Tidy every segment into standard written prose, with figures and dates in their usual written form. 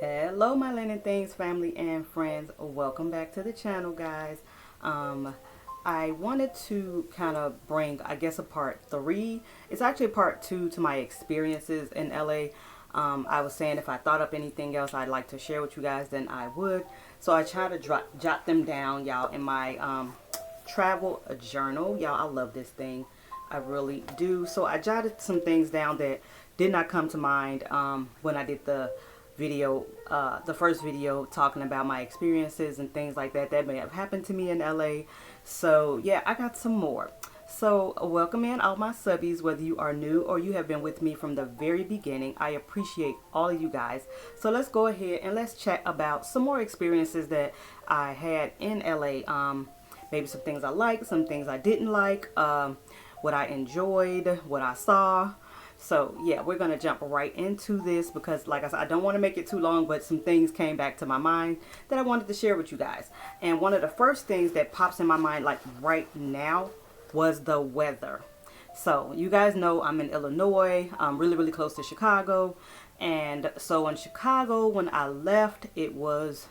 Hello my Lynn N Things family and friends, welcome back to the channel, guys. I wanted to kind of bring, I guess, a part 3. It's actually a part 2 to my experiences in LA. I was saying if I thought up anything else I'd like to share with you guys, then I would. So I try to jot them down, y'all, in my travel journal. Y'all, I love this thing. I really do. So I jotted some things down that did not come to mind when I did the first video talking about my experiences and things like that may have happened to me in LA. So yeah, I got some more. So welcome in all my subbies, whether you are new or you have been with me from the very beginning. I appreciate all of you guys. So let's go ahead and let's chat about some more experiences that I had in LA. Maybe some things I liked, some things I didn't like, what I enjoyed, what I saw. So yeah, we're going to jump right into this because, like I said, I don't want to make it too long, but some things came back to my mind that I wanted to share with you guys. And one of the first things that pops in my mind like right now was the weather. So you guys know I'm in Illinois. I'm really close to Chicago. And so in Chicago, when I left, it was,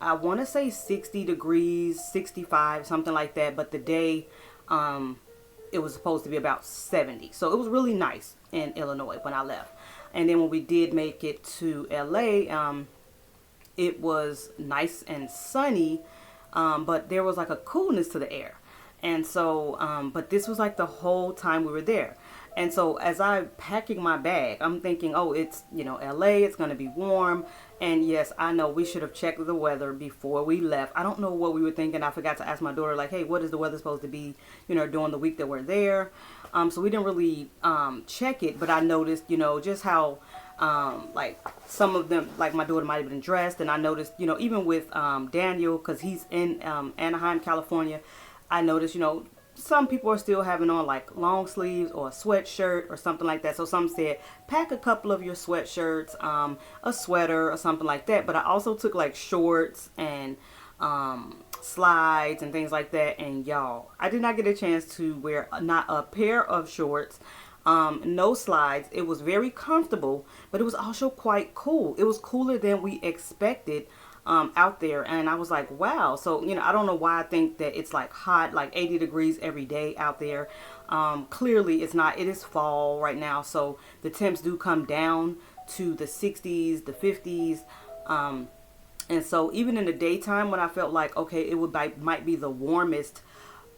I want to say 60 degrees, 65, something like that. But the day, it was supposed to be about 70. So it was really nice in Illinois when I left. And then when we did make it to LA, it was nice and sunny, but there was like a coolness to the air. And so, but this was like the whole time we were there. And so as I'm packing my bag, I'm thinking, oh, it's, you know, LA, it's going to be warm. And yes, I know we should have checked the weather before we left. I don't know what we were thinking. I forgot to ask my daughter, like, hey, what is the weather supposed to be, you know, during the week that we're there? So we didn't really check it, but I noticed, you know, just how like some of them, like my daughter might have been dressed. And I noticed, you know, even with Daniel, because he's in Anaheim, California, I noticed, you know, some people are still having on like long sleeves or a sweatshirt or something like that. So some said pack a couple of your sweatshirts, a sweater or something like that. But I also took like shorts and slides and things like that. And y'all, I did not get a chance to wear not a pair of shorts, no slides. It was very comfortable, but it was also quite cool. It was cooler than we expected out there. And I was like, wow. So, you know, I don't know why I think that it's like hot, like 80 degrees every day out there. Clearly it's not. It is fall right now. So the temps do come down to the 60s, the 50s. And so even in the daytime when I felt like, okay, it might be the warmest,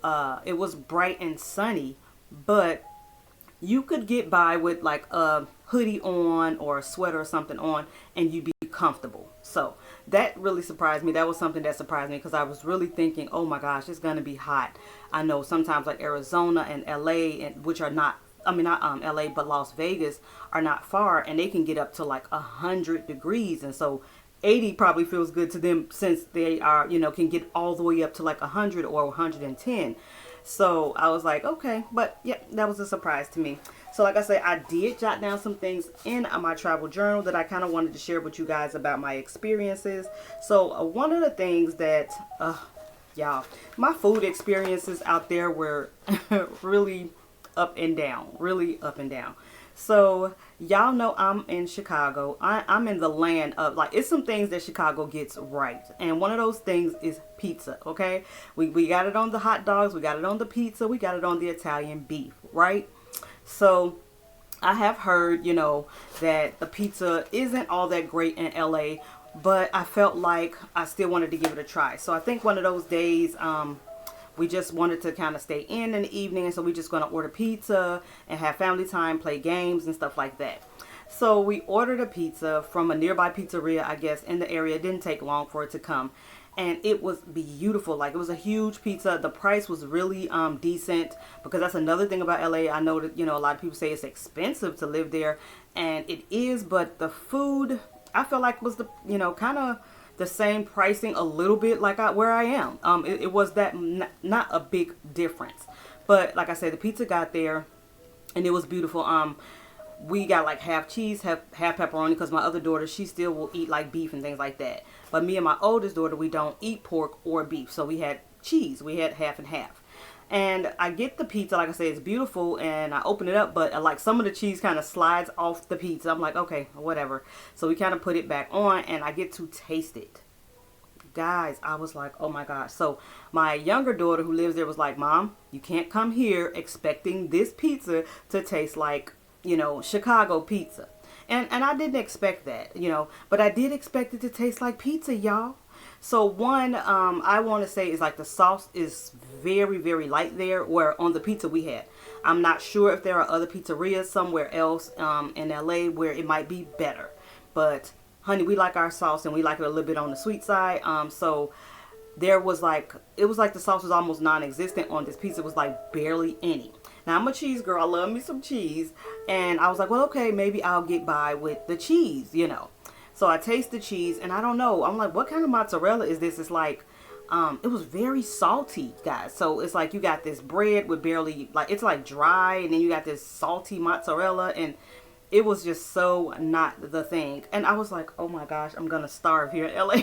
it was bright and sunny, but you could get by with like a hoodie on or a sweater or something on and you'd be comfortable. So that really surprised me. That was something that surprised me because I was really thinking, oh my gosh, it's gonna be hot. I know sometimes like Arizona and LA, and which are not, I mean not LA, but Las Vegas are not far, and they can get up to like 100 degrees. And so 80 probably feels good to them since they are, you know, can get all the way up to like 100 or 110. So I was like, okay, but yeah, that was a surprise to me. So like I said, I did jot down some things in my travel journal that I kind of wanted to share with you guys about my experiences. So one of the things that, y'all, my food experiences out there were really up and down, really up and down. So y'all know I'm in Chicago. I'm in the land of, like, it's some things that Chicago gets right. And one of those things is pizza, okay? We got it on the hot dogs. We got it on the pizza. We got it on the Italian beef, right? So I have heard, you know, that the pizza isn't all that great in LA, but I felt like I still wanted to give it a try. So I think one of those days, we just wanted to kind of stay in the evening, and so we just going to order pizza and have family time, play games and stuff like that. So we ordered a pizza from a nearby pizzeria, I guess, in the area. It didn't take long for it to come, and it was beautiful. Like, it was a huge pizza. The price was really decent, because that's another thing about LA. I know that, you know, a lot of people say it's expensive to live there, and it is, but the food, I feel like, was the, you know, kind of the same pricing a little bit like where I am. It was that not a big difference, but like I said, the pizza got there and it was beautiful. We got like half cheese, half pepperoni, because my other daughter, she still will eat like beef and things like that. But me and my oldest daughter, we don't eat pork or beef, so we had cheese. We had half and half. And I get the pizza, like I said, it's beautiful, and I open it up, but like some of the cheese kind of slides off the pizza. I'm like, okay, whatever. So we kind of put it back on, and I get to taste it. Guys, I was like, oh my gosh. So my younger daughter who lives there was like, Mom, you can't come here expecting this pizza to taste like, you know, Chicago pizza. And I didn't expect that, you know, but I did expect it to taste like pizza, y'all. So one, I want to say is like the sauce is very, very light there, where on the pizza we had. I'm not sure if there are other pizzerias somewhere else in LA where it might be better. But honey, we like our sauce, and we like it a little bit on the sweet side. So there was like, it was like the sauce was almost non-existent on this pizza. It was like barely any. Now I'm a cheese girl. I love me some cheese. And I was like, well, okay, maybe I'll get by with the cheese, you know. So I taste the cheese, and I don't know. I'm like, what kind of mozzarella is this? It's like, it was very salty, guys. So it's like you got this bread with barely, like, it's like dry, and then you got this salty mozzarella, and it was just so not the thing. And I was like, oh my gosh, I'm gonna starve here in LA.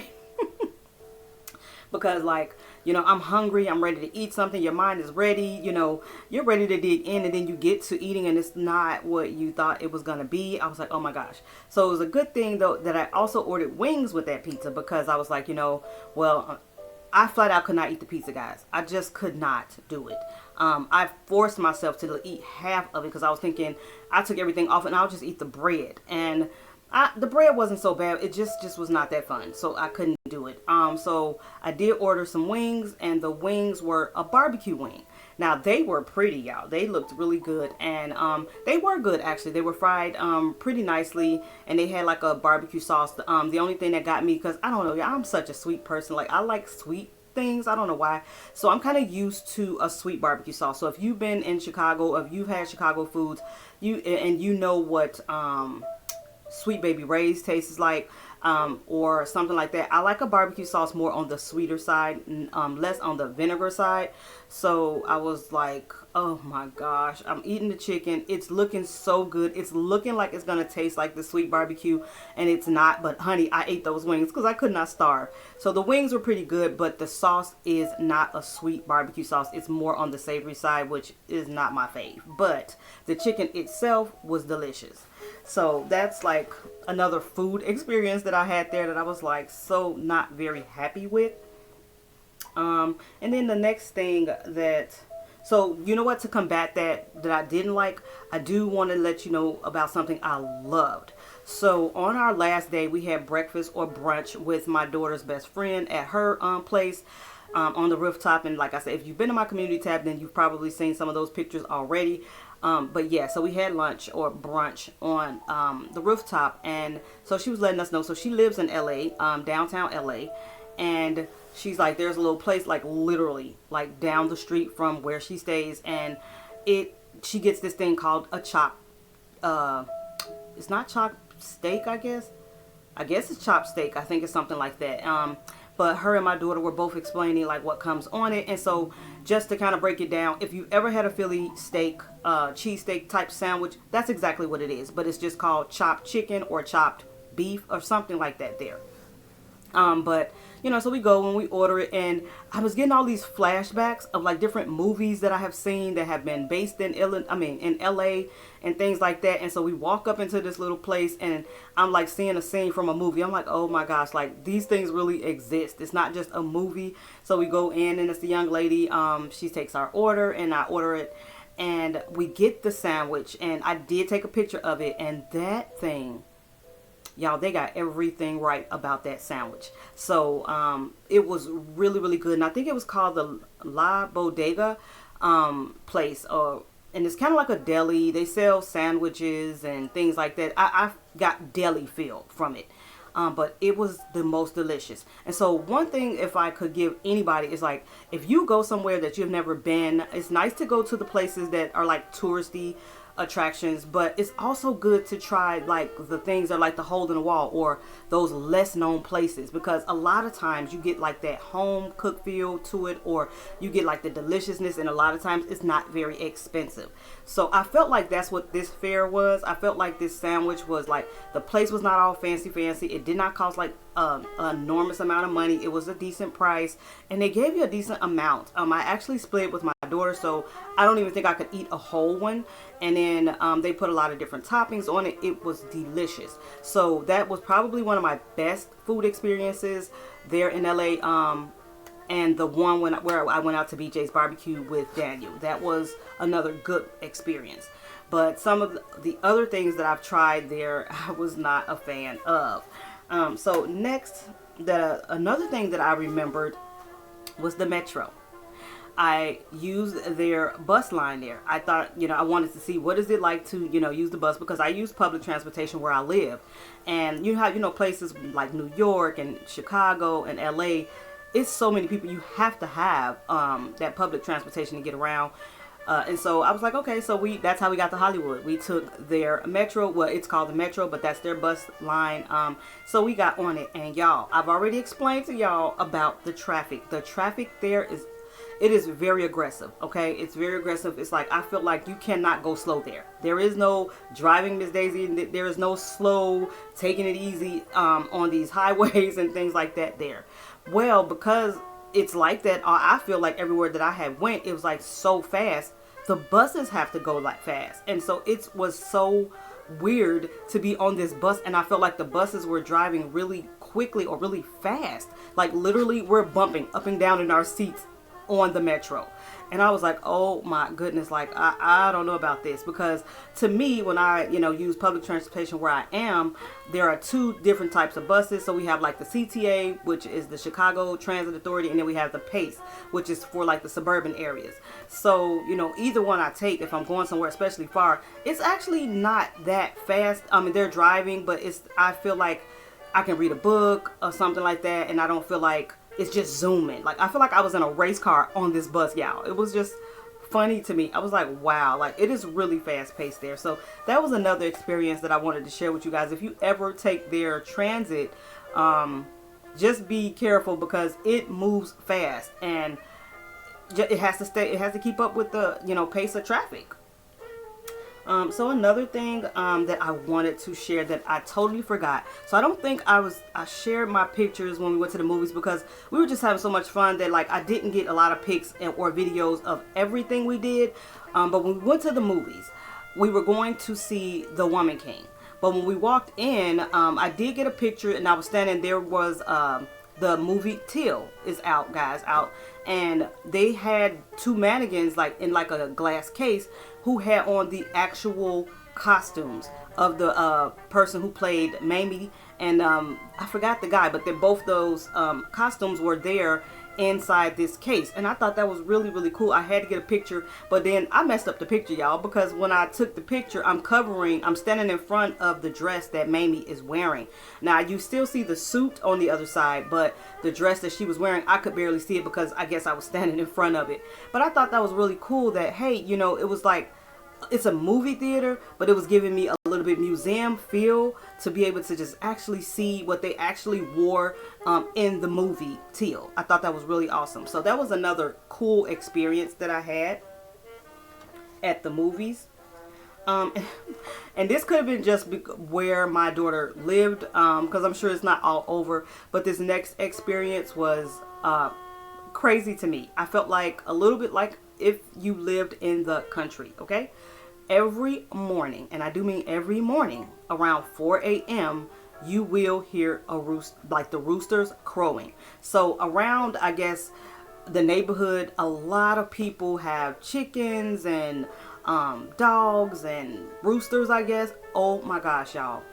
Because, like, you know, I'm hungry, I'm ready to eat something, your mind is ready, you know, you're ready to dig in, and then you get to eating and it's not what you thought it was going to be. I was like, oh my gosh. So it was a good thing, though, that I also ordered wings with that pizza, because I was like, you know, well, I flat out could not eat the pizza, guys. I just could not do it. I forced myself to eat half of it, because I was thinking I took everything off and I'll just eat the bread. And the bread wasn't so bad. It just was not that fun. So I couldn't do it. So I did order some wings, and the wings were a barbecue wing. Now they were pretty, y'all. They looked really good, and they were good actually. They were fried pretty nicely, and they had like a barbecue sauce. The only thing that got me, because I don't know, y'all, I'm such a sweet person. Like, I like sweet things. I don't know why. So I'm kind of used to a sweet barbecue sauce. So if you've been in Chicago, if you've had Chicago foods, you know what Sweet Baby Ray's tastes like, or something like that. I like a barbecue sauce more on the sweeter side, less on the vinegar side. So I was like, oh my gosh, I'm eating the chicken. It's looking so good. It's looking like it's gonna taste like the sweet barbecue, and it's not. But honey, I ate those wings because I could not starve. So the wings were pretty good, but the sauce is not a sweet barbecue sauce. It's more on the savory side, which is not my fave. But the chicken itself was delicious. So that's like another food experience that I had there that I was like so not very happy with. And then the next thing that, so you know what, to combat that I didn't like, I do want to let you know about something I loved. So on our last day, we had breakfast or brunch with my daughter's best friend at her place on the rooftop. And like I said, if you've been to my community tab, then you've probably seen some of those pictures already. But yeah, so we had lunch or brunch on the rooftop, and so she was letting us know. So she lives in LA, downtown LA, and she's like, there's a little place like literally like down the street from where she stays, and she gets this thing called a chop. It's not chopped steak, I guess it's chopped steak. I think it's something like that. But her and my daughter were both explaining like what comes on it. And so just to kind of break it down, if you ever had a Philly steak, cheesesteak type sandwich, that's exactly what it is. But it's just called chopped chicken or chopped beef or something like that there. But you know, so we go and we order it, and I was getting all these flashbacks of like different movies that I have seen that have been based in in LA and things like that. And so we walk up into this little place, and I'm like seeing a scene from a movie. I'm like, oh my gosh, like these things really exist. It's not just a movie. So we go in, and it's the young lady. She takes our order, and I order it, and we get the sandwich, and I did take a picture of it, and that thing, y'all, they got everything right about that sandwich. So it was really, really good. And I think it was called the La Bodega place. And it's kind of like a deli. They sell sandwiches and things like that. I got deli feel from it. But it was the most delicious. And so one thing, if I could give anybody, is like, if you go somewhere that you've never been, it's nice to go to the places that are like touristy attractions, but it's also good to try like the things that are like the hole in the wall or those less known places, because a lot of times you get like that home cooked feel to it, or you get like the deliciousness, and a lot of times it's not very expensive. So I felt like that's what this fair was. I felt like this sandwich was like, the place was not all fancy. It did not cost like an enormous amount of money. It was a decent price, and they gave you a decent amount. I actually split with my daughter, so I don't even think I could eat a whole one. And then they put a lot of different toppings on it. It was delicious. So that was probably one of my best food experiences there in LA. And the one where I went out to BJ's Barbecue with Daniel, that was another good experience. But some of the other things that I've tried there, I was not a fan of. So next, another thing that I remembered was the Metro. I used their bus line there. I thought, I wanted to see what is it like to, use the bus, because I use public transportation where I live. And you have, places like New York and Chicago and LA, it's so many people. You have to have that public transportation to get around. And so I was like, okay, so that's how we got to Hollywood. We took their Metro. Well, it's called the Metro, but that's their bus line. So we got on it, and y'all, I've already explained to y'all about the traffic. The traffic there is very aggressive. Okay, it's very aggressive. It's like, I feel like you cannot go slow there. There is no driving, Miss Daisy. There is no slow taking it easy on these highways and things like that there. Well, because it's like that, I feel like everywhere that I had went, it was like so fast. The buses have to go like fast. And so it was so weird to be on this bus, and I felt like the buses were driving really quickly or really fast. Like literally we're bumping up and down in our seats on the Metro. And I was like, oh my goodness, like I don't know about this, because to me, when I use public transportation where I am, there are two different types of buses. So we have like the CTA, which is the Chicago Transit Authority, and then we have the PACE, which is for like the suburban areas. So either one I take, if I'm going somewhere especially far, it's actually not that fast. I mean, they're driving, but I feel like I can read a book or something like that, and I don't feel like it's just zooming. Like, I feel like I was in a race car on this bus, y'all. It was just funny to me. I was like, wow, like it is really fast paced there. So that was another experience that I wanted to share with you guys. If you ever take their transit, just be careful, because it moves fast, and it has to keep up with the, pace of traffic. So another thing that I wanted to share that I totally forgot. So I don't think I shared my pictures when we went to the movies, because we were just having so much fun that like I didn't get a lot of pics or videos of everything we did. But when we went to the movies, we were going to see The Woman King. But when we walked in, I did get a picture, and I was standing there was the movie Till is out, guys, out. And they had two mannequins like in like a glass case who had on the actual costumes of the person who played Mamie, and I forgot the guy, but both those costumes were there inside this case. And I thought that was really, really cool. I had to get a picture, but then I messed up the picture, y'all, because when I took the picture, I'm standing in front of the dress that Mamie is wearing. Now you still see the suit on the other side, but the dress that she was wearing, I could barely see it because I guess I was standing in front of it. But I thought that was really cool that, hey, it was like, it's a movie theater, but it was giving me a little bit museum feel to be able to just actually see what they actually wore in the movie Till. I thought that was really awesome. So that was another cool experience that I had at the movies. And this could have been just where my daughter lived, because I'm sure it's not all over. But this next experience was crazy to me. I felt like a little bit like if you lived in the country, okay? Every morning, and I do mean every morning, around 4 a.m., you will hear the roosters crowing. So around, I guess, the neighborhood, a lot of people have chickens and dogs and roosters, I guess. Oh my gosh, y'all.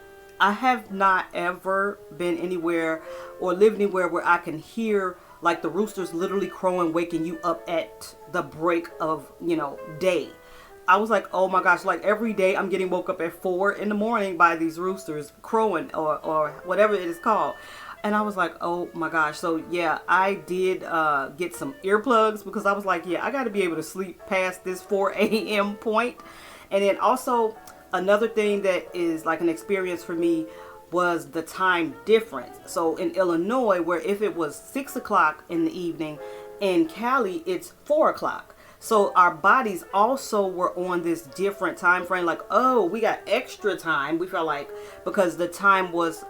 I have not ever been anywhere or lived anywhere where I can hear like the roosters literally crowing, waking you up at the break of, day. I was like, oh my gosh, like every day I'm getting woke up at 4 in the morning by these roosters crowing or whatever it is called. And I was like, oh my gosh. So yeah, I did get some earplugs, because I was like, yeah, I got to be able to sleep past this 4 a.m. point. And then also another thing that is like an experience for me was the time difference. So in Illinois, where if it was 6 o'clock in the evening, in Cali, it's 4 o'clock. So our bodies also were on this different time frame. Like, oh, we got extra time. We felt like, because the time was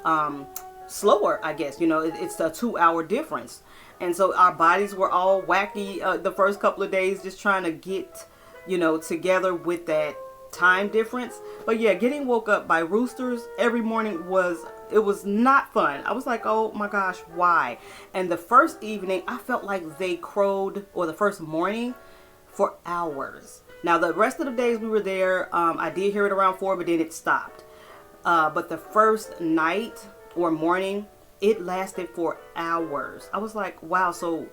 slower, I guess. You know, it's a 2 hour difference. And so our bodies were all wacky the first couple of days, just trying to get, you know, together with that time difference. But yeah, getting woke up by roosters every morning it was not fun. I was like, oh my gosh, why? And the first evening, I felt like they crowed, or the first morning, for hours. Now, the rest of the days we were there, I did hear it around 4, but then it stopped. But the first night or morning, it lasted for hours. I was like, wow, so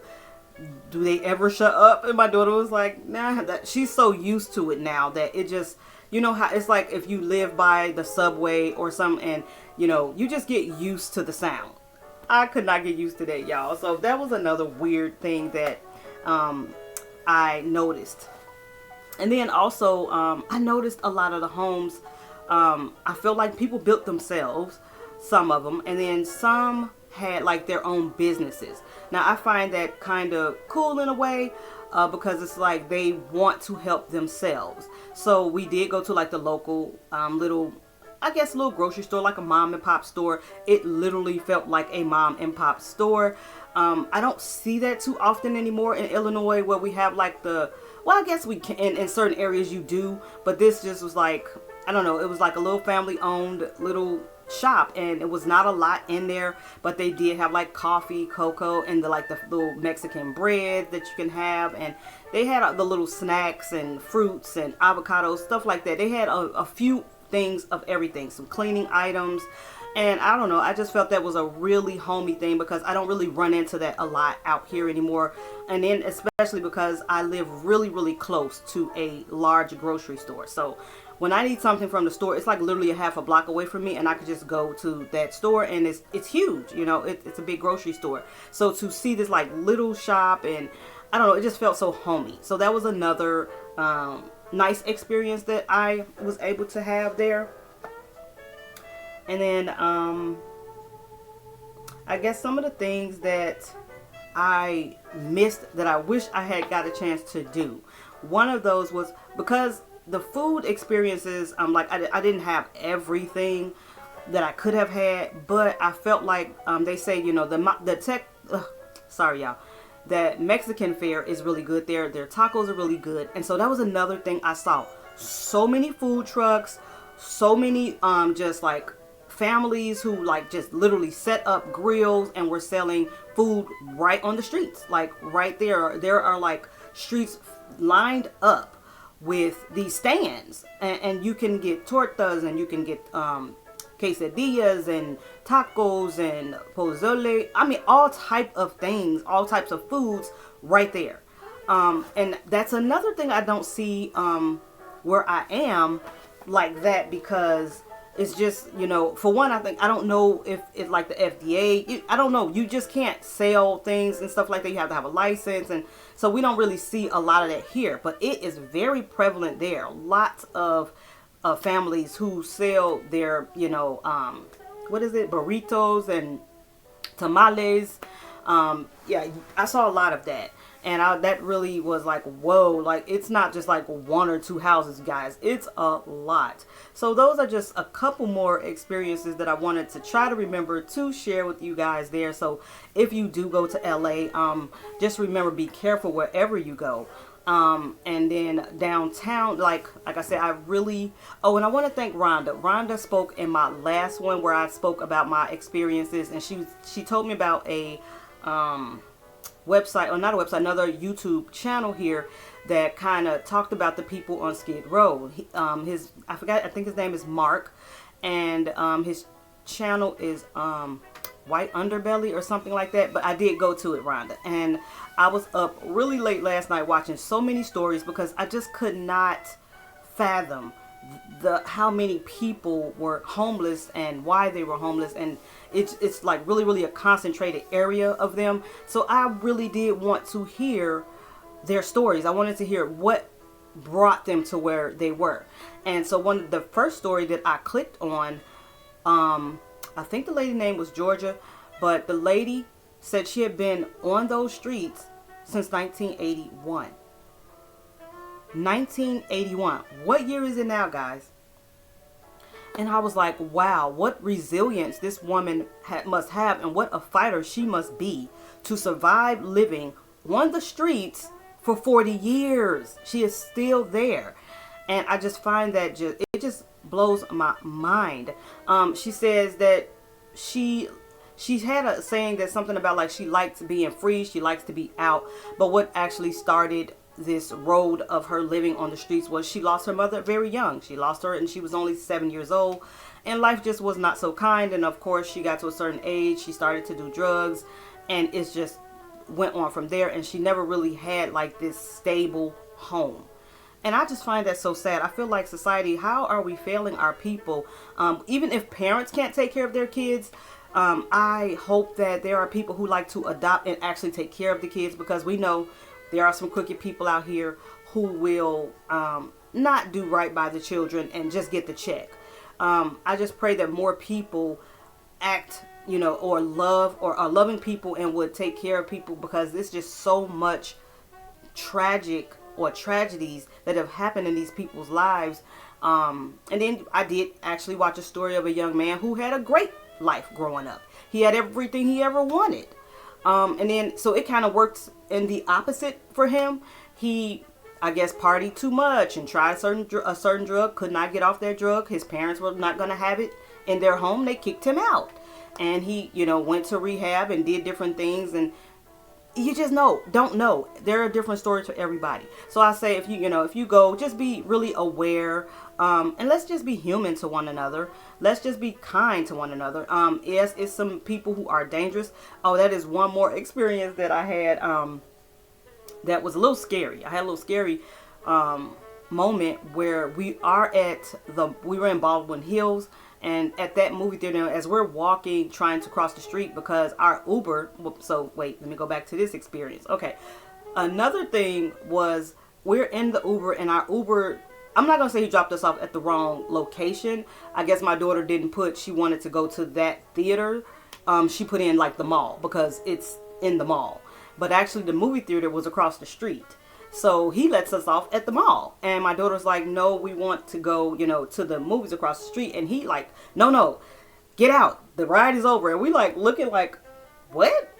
do they ever shut up? And my daughter was like, nah, she's so used to it now that it just, you know how it's like if you live by the subway or something, and you know, you just get used to the sound. I could not get used to that, y'all. So that was another weird thing that I noticed. And then also, I noticed a lot of the homes, I feel like people built themselves, some of them, and then some had like their own businesses. Now I find that kind of cool in a way, because it's like they want to help themselves. So we did go to like the local little grocery store, like a mom and pop store. It literally felt like a mom and pop store. I don't see that too often anymore in Illinois, where we have like I guess we can, in certain areas you do, but this just was like, I don't know, it was like a little family owned little shop, and it was not a lot in there, but they did have like coffee, cocoa, and the little Mexican bread that you can have, and they had the little snacks and fruits and avocados, stuff like that. They had a few things of everything, some cleaning items. And I don't know, I just felt that was a really homey thing, because I don't really run into that a lot out here anymore. And then especially because I live really, really close to a large grocery store. So when I need something from the store, it's like literally a half a block away from me, and I could just go to that store, and it's huge, you know, it's a big grocery store. So to see this like little shop, and I don't know, it just felt so homey. So that was another nice experience that I was able to have there. And then I guess some of the things that I missed that I wish I had got a chance to do. One of those was because the food experiences, like I didn't have everything that I could have had, but I felt like they say, you know, that Mexican fare is really good there. Their tacos are really good. And so that was another thing I saw. So many food trucks, so many just like families who like just literally set up grills and were selling food right on the streets, like right there. There are like streets lined up with these stands, and you can get tortas, and you can get quesadillas and tacos and pozole. I mean, all type of things, all types of foods right there. And that's another thing I don't see where I am like that, because it's just, you know, for one, I don't know if it's like the FDA, I don't know, you just can't sell things and stuff like that. You have to have a license, and so we don't really see a lot of that here, but it is very prevalent there. Lots of families who sell their, you know, burritos and tamales. Yeah, I saw a lot of that. And that really was like, whoa, like it's not just like one or two houses, guys. It's a lot. So those are just a couple more experiences that I wanted to try to remember to share with you guys there. So if you do go to LA, just remember, be careful wherever you go. And then downtown, like I said, I really, and I want to thank Rhonda. Rhonda spoke in my last one where I spoke about my experiences, and she told me about a, website, or not a website, another YouTube channel here that kind of talked about the people on Skid Row. I think his name is Mark, and his channel is White Underbelly or something like that. But I did go to it, Rhonda, and I was up really late last night watching so many stories, because I just could not fathom how many people were homeless and why they were homeless, and it's like really a concentrated area of them. So I really did want to hear their stories. I wanted to hear what brought them to where they were. And so the first story that I clicked on, I think the lady name was Georgia, but the lady said she had been on those streets since 1981. 1981. What year is it now, guys? And I was like, wow, what resilience this woman must have, and what a fighter she must be to survive living on the streets for 40 years. She is still there. And I just find that it just blows my mind. She says that she had a saying that something about like she likes being free, she likes to be out. But what actually started this road of her living on the streets was she lost her mother very young. She lost her and she was only 7 years old, and life just was not so kind. And of course, she got to a certain age, she started to do drugs, and it's just went on from there. And she never really had like this stable home. And I just find that so sad. I feel like society, how are we failing our people? Even if parents can't take care of their kids, I hope that there are people who like to adopt and actually take care of the kids, because we know there are some crooked people out here who will not do right by the children and just get the check. I just pray that more people act, or love, or are loving people and would take care of people, because there's just so much tragic or tragedies that have happened in these people's lives. And then I did actually watch a story of a young man who had a great life growing up. He had everything he ever wanted. And then, so it kind of works in the opposite for him. He, I guess, partied too much and tried a certain drug, could not get off that drug. His parents were not going to have it in their home. They kicked him out. And he, went to rehab and did different things. And you just don't know. There are different stories for everybody. So I say, if you go, just be really aware. And let's just be human to one another. Let's just be kind to one another. Yes, it's some people who are dangerous. Oh, that is one more experience that I had that was a little scary. I had a little scary moment where we were in Baldwin Hills, and at that movie theater, as we're walking, trying to cross the street, because our Uber, so wait, let me go back to this experience. Okay. Another thing was, we're in the Uber, and our Uber, I'm not going to say he dropped us off at the wrong location. I guess my daughter she wanted to go to that theater. She put in like the mall, because it's in the mall. But actually the movie theater was across the street. So he lets us off at the mall. And my daughter's like, no, we want to go, to the movies across the street. And he like, no, get out. The ride is over. And we like looking like, what?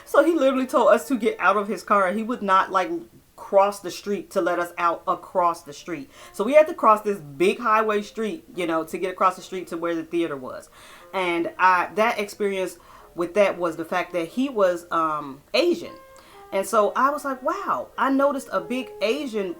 So he literally told us to get out of his car. He would not like cross the street to let us out across the street. So we had to cross this big highway street, to get across the street to where the theater was. And that experience with that was the fact that he was Asian. And so I was like, wow, I noticed a big Asian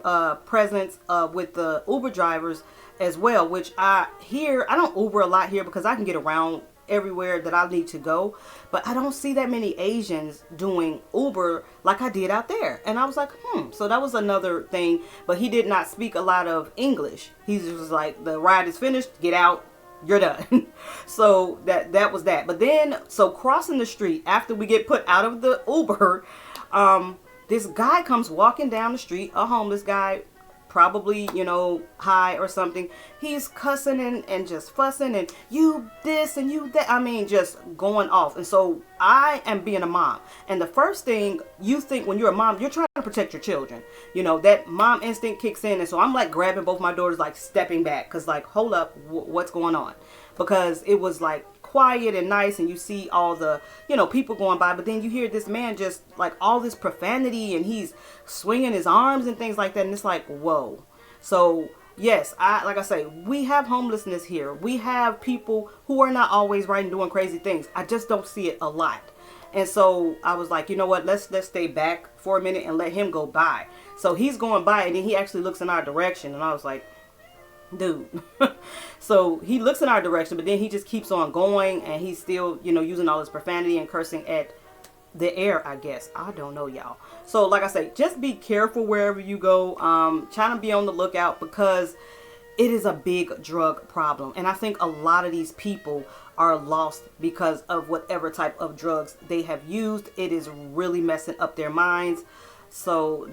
presence with the Uber drivers as well, which I don't Uber a lot here because I can get around everywhere that I need to go. But I don't see that many Asians doing Uber like I did out there. And I was like, so that was another thing. But he did not speak a lot of English. He was like, the ride is finished, get out, you're done. So that was that. But then, so crossing the street after we get put out of the Uber, this guy comes walking down the street, a homeless guy, probably, high or something. He's cussing and just fussing and you this and you that. I mean, just going off. And so I am being a mom. And the first thing you think when you're a mom, you're trying to protect your children. That mom instinct kicks in. And so I'm like grabbing both my daughters, like stepping back. Cause like, hold up, what's going on? Because it was like quiet and nice, and you see all the people going by, but then you hear this man just like all this profanity, and he's swinging his arms and things like that, and it's like, whoa. So yes, like I say, we have homelessness here. We have people who are not always right and doing crazy things. I just don't see it a lot. And so I was like, you know what, let's stay back for a minute and let him go by. So he's going by, and then he actually looks in our direction, and I was like, dude. So he looks in our direction, but then he just keeps on going, and he's still, using all this profanity and cursing at the air, I guess. I don't know, y'all. So like I say, just be careful wherever you go. Try to be on the lookout, because it is a big drug problem. And I think a lot of these people are lost because of whatever type of drugs they have used. It is really messing up their minds. So,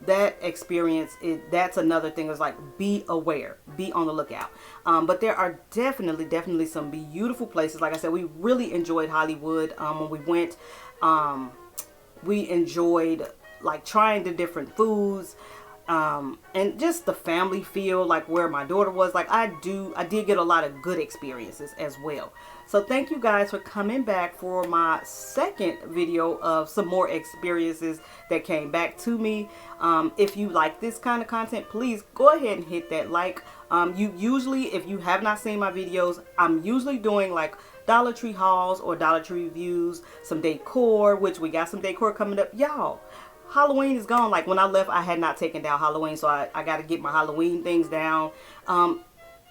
that experience, that's another thing, is like, be aware, be on the lookout. But there are definitely some beautiful places. Like I said, we really enjoyed Hollywood. When we went, we enjoyed like trying the different foods. and just the family feel, like where my daughter was. Like I did get a lot of good experiences as well. So thank you guys for coming back for my second video of some more experiences that came back to me. If you like this kind of content, please go ahead and hit that like. You usually, if you have not seen my videos, I'm usually doing like Dollar Tree hauls or Dollar Tree reviews, some decor, which we got some decor coming up. Y'all, Halloween is gone. Like when I left, I had not taken down Halloween, so I got to get my Halloween things down.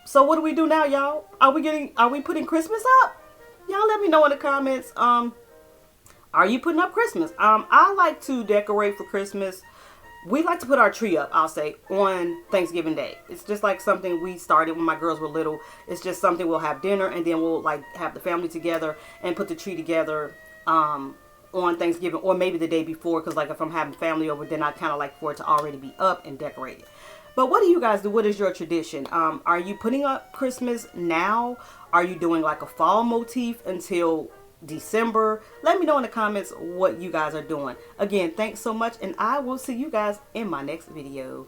So what do we do now, y'all? Are we putting Christmas up? Y'all let me know in the comments. Are you putting up Christmas? I like to decorate for Christmas. We like to put our tree up, I'll say, on Thanksgiving Day. It's just like something we started when my girls were little. It's just something we'll have dinner and then we'll like have the family together and put the tree together on Thanksgiving, or maybe the day before, because like if I'm having family over, then I kind of like for it to already be up and decorated. But what do you guys do? What is your tradition? Are you putting up Christmas now? Are you doing like a fall motif until December? Let me know in the comments what you guys are doing. Again, thanks so much, and I will see you guys in my next video.